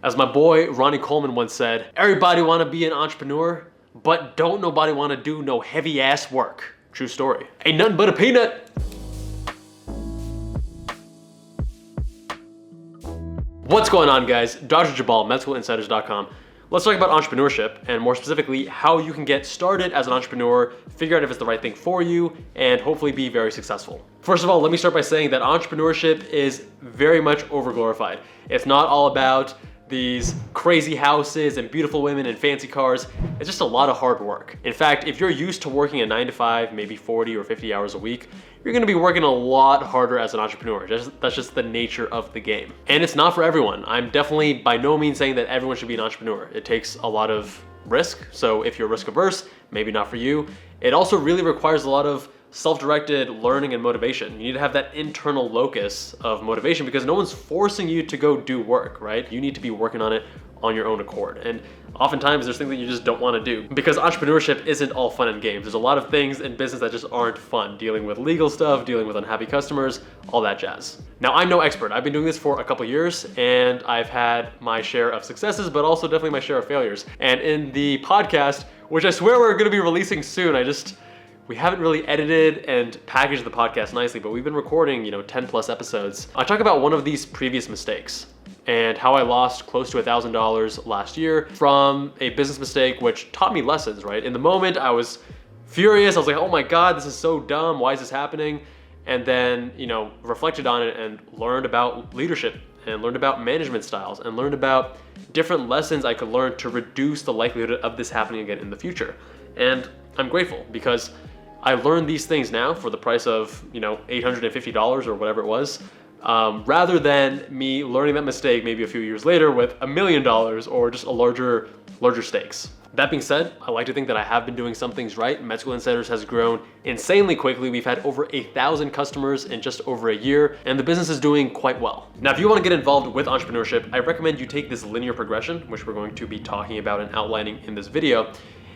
As my boy Ronnie Coleman once said, everybody want to be an entrepreneur, but don't nobody want to do no heavy ass work. True story. Ain't nothing but a peanut. What's going on, guys? Dr. Jabal, MedSchoolInsiders.com. Let's talk about entrepreneurship, and more specifically, how you can get started as an entrepreneur, figure out if it's the right thing for you, and hopefully be very successful. First of all, let me start by saying that entrepreneurship is very much overglorified. It's not all about these crazy houses and beautiful women and fancy cars. It's just a lot of hard work. In fact, if you're used to working a 9 to 5, maybe 40 or 50 hours a week, you're gonna be working a lot harder as an entrepreneur. That's just the nature of the game. And it's not for everyone. I'm definitely by no means saying that everyone should be an entrepreneur. It takes a lot of risk. So if you're risk averse, maybe not for you. It also really requires a lot of self-directed learning and motivation. You need to have that internal locus of motivation because no one's forcing you to go do work, right? You need to be working on it on your own accord. And oftentimes there's things that you just don't want to do because entrepreneurship isn't all fun and games. There's a lot of things in business that just aren't fun. Dealing with legal stuff, dealing with unhappy customers, all that jazz. Now, I'm no expert. I've been doing this for a couple years and I've had my share of successes, but also definitely my share of failures. And in the podcast, which I swear we're going to be releasing soon, we haven't really edited and packaged the podcast nicely, but we've been recording, 10 plus episodes. I talk about one of these previous mistakes and how I lost close to $1,000 last year from a business mistake, which taught me lessons, right? In the moment, I was furious. I was like, oh my God, this is so dumb. Why is this happening? And then, reflected on it and learned about leadership and learned about management styles and learned about different lessons I could learn to reduce the likelihood of this happening again in the future. And I'm grateful because I learned these things now for the price of, $850 or whatever it was, rather than me learning that mistake maybe a few years later with $1 million or just a larger stakes. That being said, I like to think that I have been doing some things right. Med School Insiders has grown insanely quickly. We've had over 1,000 customers in just over a year, and the business is doing quite well. Now, if you want to get involved with entrepreneurship, I recommend you take this linear progression, which we're going to be talking about and outlining in this video.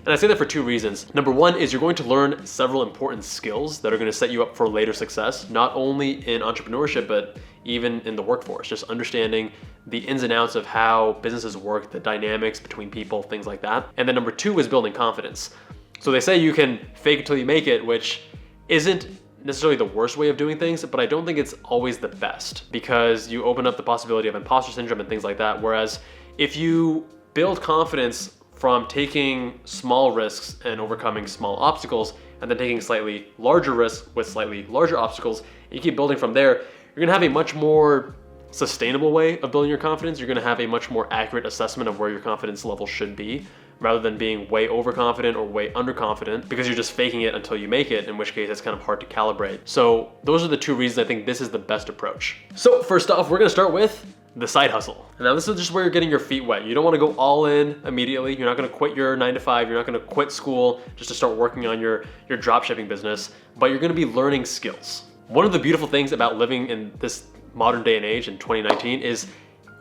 And I say that for two reasons. Number one is you're going to learn several important skills that are going to set you up for later success, not only in entrepreneurship, but even in the workforce, just understanding the ins and outs of how businesses work, the dynamics between people, things like that. And then number two is building confidence. So they say you can fake it till you make it, which isn't necessarily the worst way of doing things, but I don't think it's always the best because you open up the possibility of imposter syndrome and things like that. Whereas if you build confidence from taking small risks and overcoming small obstacles, and then taking slightly larger risks with slightly larger obstacles, and you keep building from there, you're gonna have a much more sustainable way of building your confidence. You're gonna have a much more accurate assessment of where your confidence level should be, rather than being way overconfident or way underconfident because you're just faking it until you make it, in which case it's kind of hard to calibrate. So those are the two reasons I think this is the best approach. So first off, we're gonna start with the side hustle. And now this is just where you're getting your feet wet. You don't want to go all in immediately. You're not going to quit your 9 to 5. You're not going to quit school just to start working on your dropshipping business, but you're going to be learning skills. One of the beautiful things about living in this modern day and age in 2019 is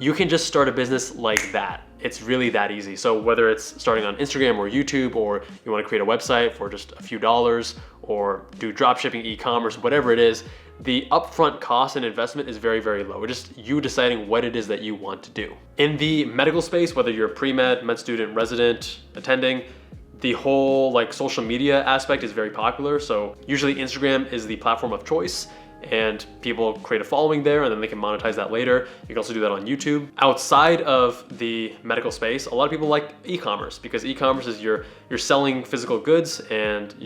you can just start a business like that. It's really that easy. So whether it's starting on Instagram or YouTube, or you want to create a website for just a few dollars, or do dropshipping, e-commerce, whatever it is, the upfront cost and investment is very, very low. It's just you deciding what it is that you want to do. In the medical space, whether you're pre-med, med student, resident, attending, the whole social media aspect is very popular. So usually Instagram is the platform of choice, and people create a following there and then they can monetize that later. You can also do that on YouTube. Outside of the medical space, a lot of people like e-commerce because e-commerce is you're selling physical goods, and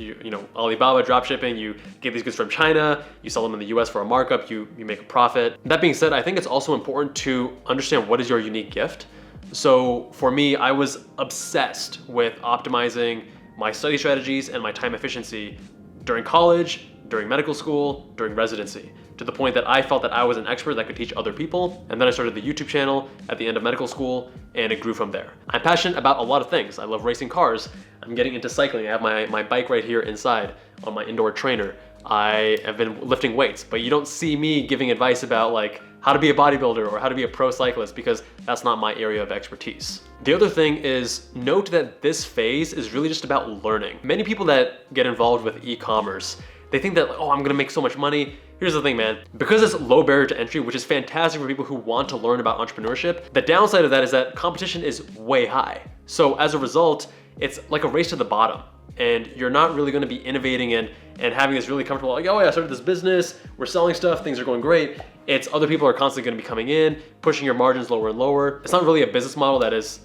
Alibaba dropshipping, you get these goods from China, you sell them in the US for a markup, you make a profit. That being said, I think it's also important to understand what is your unique gift. So for me, I was obsessed with optimizing my study strategies and my time efficiency during college, during medical school, during residency, to the point that I felt that I was an expert that could teach other people. And then I started the YouTube channel at the end of medical school, and it grew from there. I'm passionate about a lot of things. I love racing cars. I'm getting into cycling. I have my bike right here inside on my indoor trainer. I have been lifting weights, but you don't see me giving advice about how to be a bodybuilder or how to be a pro cyclist because that's not my area of expertise. The other thing is note that this phase is really just about learning. Many people that get involved with e-commerce, they think that, oh, I'm gonna make so much money. Here's the thing, man. Because it's low barrier to entry, which is fantastic for people who want to learn about entrepreneurship, the downside of that is that competition is way high. So as a result, it's like a race to the bottom. And you're not really going to be innovating and having this really comfortable, like, oh yeah, I started this business, we're selling stuff, things are going great. It's other people are constantly going to be coming in, pushing your margins lower and lower. It's not really a business model that is,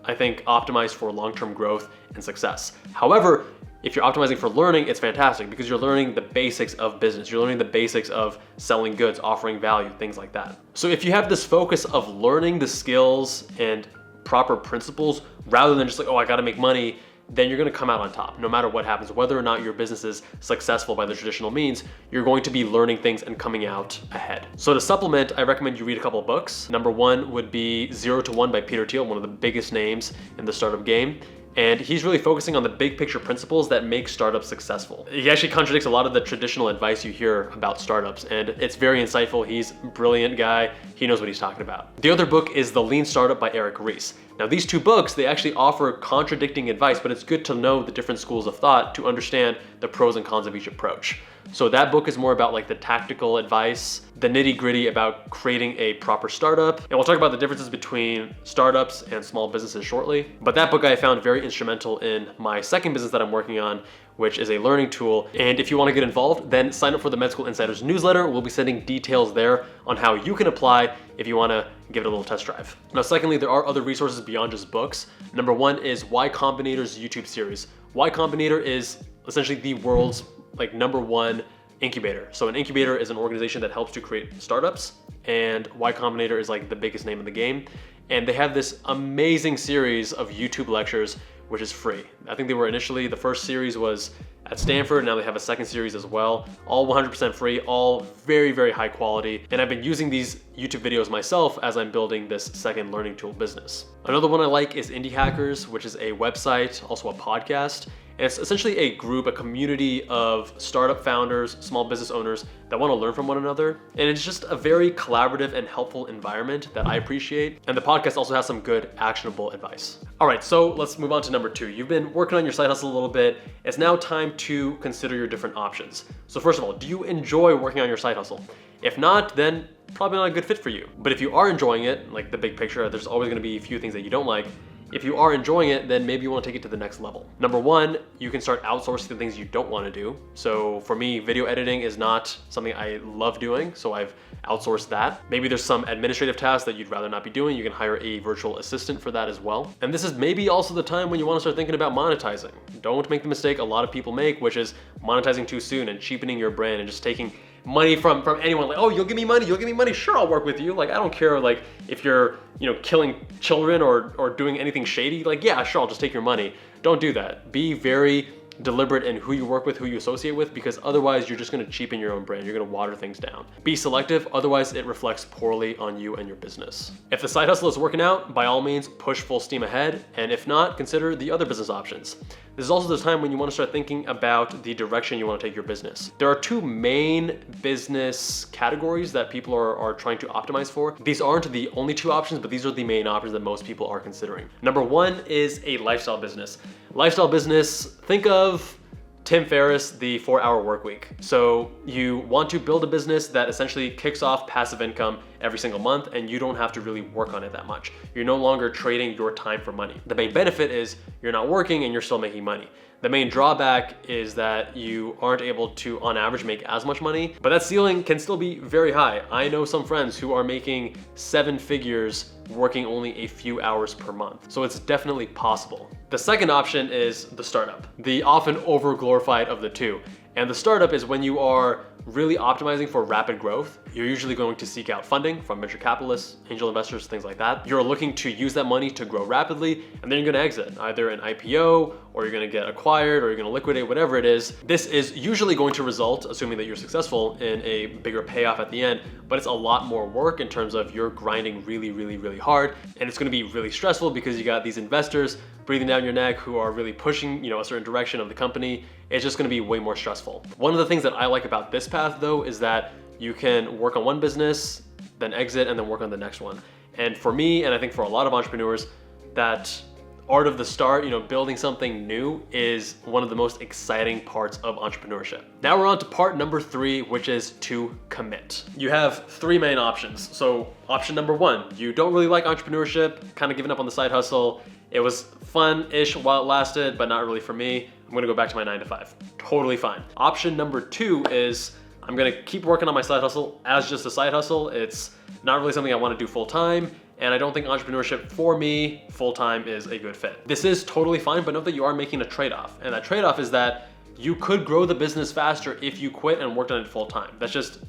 I think, optimized for long-term growth and success. However, if you're optimizing for learning, it's fantastic because you're learning the basics of business. You're learning the basics of selling goods, offering value, things like that. So if you have this focus of learning the skills and proper principles rather than just like, oh, I got to make money, then you're going to come out on top no matter what happens. Whether or not your business is successful by the traditional means, you're going to be learning things and coming out ahead. So to supplement, I recommend you read a couple of books. Number one would be 0 to 1 by Peter Thiel, one of the biggest names in the startup game. And he's really focusing on the big picture principles that make startups successful. He actually contradicts a lot of the traditional advice you hear about startups, and it's very insightful. He's a brilliant guy. He knows what he's talking about. The other book is The Lean Startup by Eric Ries. Now these two books, they actually offer contradicting advice, but it's good to know the different schools of thought to understand the pros and cons of each approach. So that book is more about like the tactical advice, the nitty gritty about creating a proper startup. And we'll talk about the differences between startups and small businesses shortly. But that book I found very instrumental in my second business that I'm working on, which is a learning tool. And if you want to get involved, then sign up for the Med School Insiders newsletter. We'll be sending details there on how you can apply if you want to give it a little test drive. Now, secondly, there are other resources beyond just books. Number one is Y Combinator's YouTube series. Y Combinator is essentially the world's #1 incubator. So an incubator is an organization that helps to create startups, and Y Combinator is like the biggest name in the game. And they have this amazing series of YouTube lectures, which is free. I think they were initially, the first series was at Stanford, now they have a second series as well, all 100% free, all very, very high quality. And I've been using these YouTube videos myself as I'm building this second learning tool business. Another one I like is Indie Hackers, which is a website, also a podcast. And it's essentially a group, a community of startup founders, small business owners that want to learn from one another. And it's just a very collaborative and helpful environment that I appreciate. And the podcast also has some good actionable advice. All right, so let's move on to number 2. You've been working on your side hustle a little bit. It's now time to consider your different options. So first of all, do you enjoy working on your side hustle? If not, then probably not a good fit for you. But if you are enjoying it, like the big picture, there's always going to be a few things that you don't like. If you are enjoying it, then maybe you want to take it to the next level. Number one, you can start outsourcing the things you don't want to do. So for me, video editing is not something I love doing, so I've outsourced that. Maybe there's some administrative tasks that you'd rather not be doing. You can hire a virtual assistant for that as well. And this is maybe also the time when you want to start thinking about monetizing. Don't make the mistake a lot of people make, which is monetizing too soon and cheapening your brand and just taking money from anyone. Like, oh, you'll give me money, sure, I'll work with you. Like, I don't care, like, if you're, killing children or doing anything shady, like, yeah, sure, I'll just take your money. Don't do that. Be very deliberate in who you work with, who you associate with, because otherwise you're just gonna cheapen your own brand. You're gonna water things down. Be selective, otherwise it reflects poorly on you and your business. If the side hustle is working out, by all means, push full steam ahead. And if not, consider the other business options. This is also the time when you want to start thinking about the direction you want to take your business. There are two main business categories that people are trying to optimize for. These aren't the only two options, but these are the main options that most people are considering. Number one is a lifestyle business. Lifestyle business, think of Tim Ferriss, the 4-Hour Workweek. So you want to build a business that essentially kicks off passive income every single month, and you don't have to really work on it that much. You're no longer trading your time for money. The main benefit is you're not working and you're still making money. The main drawback is that you aren't able to, on average, make as much money, but that ceiling can still be very high. I know some friends who are making 7 figures working only a few hours per month. So it's definitely possible. The second option is the startup, the often over-glorified of the two. And the startup is when you are really optimizing for rapid growth. You're usually going to seek out funding from venture capitalists, angel investors, things like that. You're looking to use that money to grow rapidly, and then you're gonna exit, either an IPO, or you're gonna get acquired, or you're gonna liquidate, whatever it is. This is usually going to result, assuming that you're successful, in a bigger payoff at the end, but it's a lot more work in terms of you're grinding really, really, really hard, and it's gonna be really stressful because you got these investors breathing down your neck who are really pushing, a certain direction of the company. It's just gonna be way more stressful. One of the things that I like about this path though is that you can work on one business, then exit, and then work on the next one. And for me, and I think for a lot of entrepreneurs, that art of the start, building something new is one of the most exciting parts of entrepreneurship. Now we're on to part number 3, which is to commit. You have 3 main options. So option number 1, you don't really like entrepreneurship, kind of giving up on the side hustle. It was fun-ish while it lasted, but not really for me. I'm gonna go back to my 9 to 5. Totally fine. Option number 2 is I'm gonna keep working on my side hustle as just a side hustle. It's not really something I wanna do full time, and I don't think entrepreneurship for me full time is a good fit. This is totally fine, but note that you are making a trade-off. And that trade-off is that you could grow the business faster if you quit and worked on it full time. That's just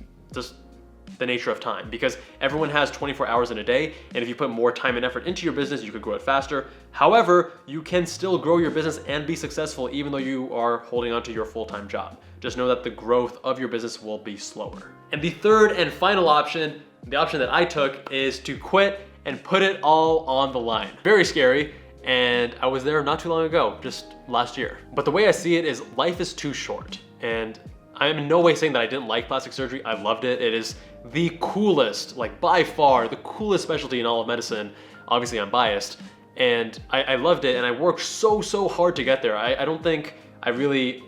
the nature of time, because everyone has 24 hours in a day, and if you put more time and effort into your business, you could grow it faster. However, you can still grow your business and be successful even though you are holding on to your full-time job. Just know that the growth of your business will be slower. And the third and final option, the option that I took, is to quit and put it all on the line. Very scary, and I was there not too long ago, just last year. But the way I see it is life is too short, and I'm in no way saying that I didn't like plastic surgery. I loved it. It is the coolest, like by far, the coolest specialty in all of medicine. Obviously I'm biased, and I loved it, and I worked so hard to get there. I don't think I really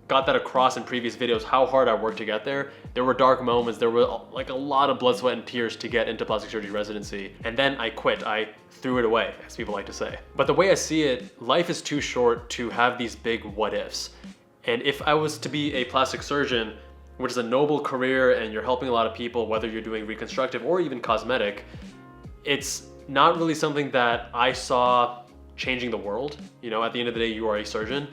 got that across in previous videos, how hard I worked to get there. There were dark moments, there were like a lot of blood, sweat, and tears to get into plastic surgery residency. And then I quit, I threw it away, as people like to say. But the way I see it, life is too short to have these big what ifs. And if I was to be a plastic surgeon, which is a noble career and you're helping a lot of people, whether you're doing reconstructive or even cosmetic, it's not really something that I saw changing the world. At the end of the day, you are a surgeon,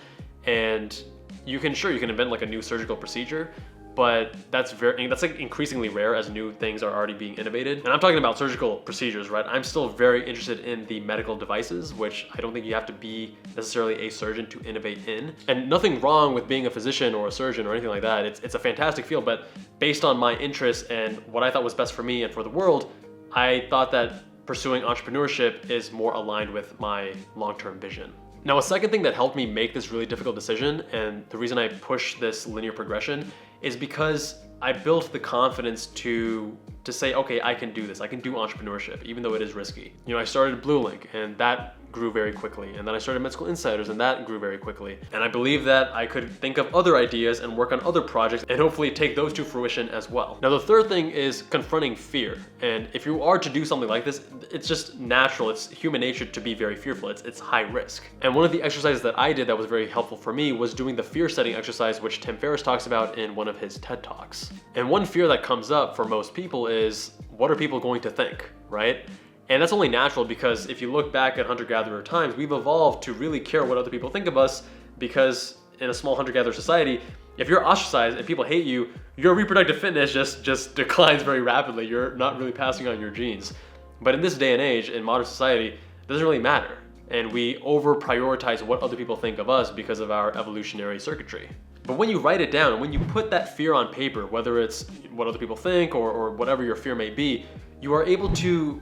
and you can invent like a new surgical procedure, but that's like increasingly rare as new things are already being innovated. And I'm talking about surgical procedures, right? I'm still very interested in the medical devices, which I don't think you have to be necessarily a surgeon to innovate in. And nothing wrong with being a physician or a surgeon or anything like that. It's a fantastic field, but based on my interests and what I thought was best for me and for the world, I thought that pursuing entrepreneurship is more aligned with my long-term vision. Now, a second thing that helped me make this really difficult decision, and the reason I push this linear progression, is because I built the confidence to say, okay, I can do this. I can do entrepreneurship, even though it is risky. I started BlueLink, and that grew very quickly. And then I started Med School Insiders, and that grew very quickly. And I believe that I could think of other ideas and work on other projects and hopefully take those to fruition as well. Now, the third thing is confronting fear. And if you are to do something like this, it's just natural. It's human nature to be very fearful. It's high risk. And one of the exercises that I did that was very helpful for me was doing the fear setting exercise, which Tim Ferriss talks about in one of his TED Talks. And one fear that comes up for most people is, what are people going to think, right? And that's only natural because if you look back at hunter-gatherer times, we've evolved to really care what other people think of us, because in a small hunter-gatherer society, if you're ostracized and people hate you, your reproductive fitness just declines very rapidly. You're not really passing on your genes. But in this day and age, in modern society, it doesn't really matter. And we over-prioritize what other people think of us because of our evolutionary circuitry. But when you write it down, when you put that fear on paper, whether it's what other people think or whatever your fear may be, you are able to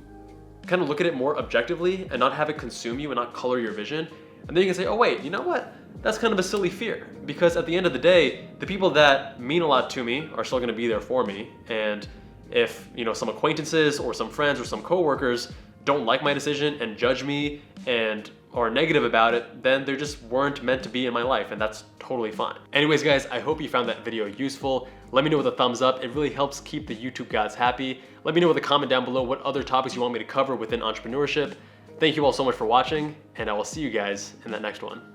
kind of look at it more objectively and not have it consume you and not color your vision. And then you can say, oh wait, you know what? That's kind of a silly fear, because at the end of the day, the people that mean a lot to me are still gonna be there for me. And if some acquaintances or some friends or some coworkers don't like my decision and judge me and are negative about it, then they just weren't meant to be in my life, and that's totally fine. Anyways, guys, I hope you found that video useful. Let me know with a thumbs up. It really helps keep the YouTube gods happy. Let me know with a comment down below what other topics you want me to cover within entrepreneurship. Thank you all so much for watching, and I will see you guys in that next one.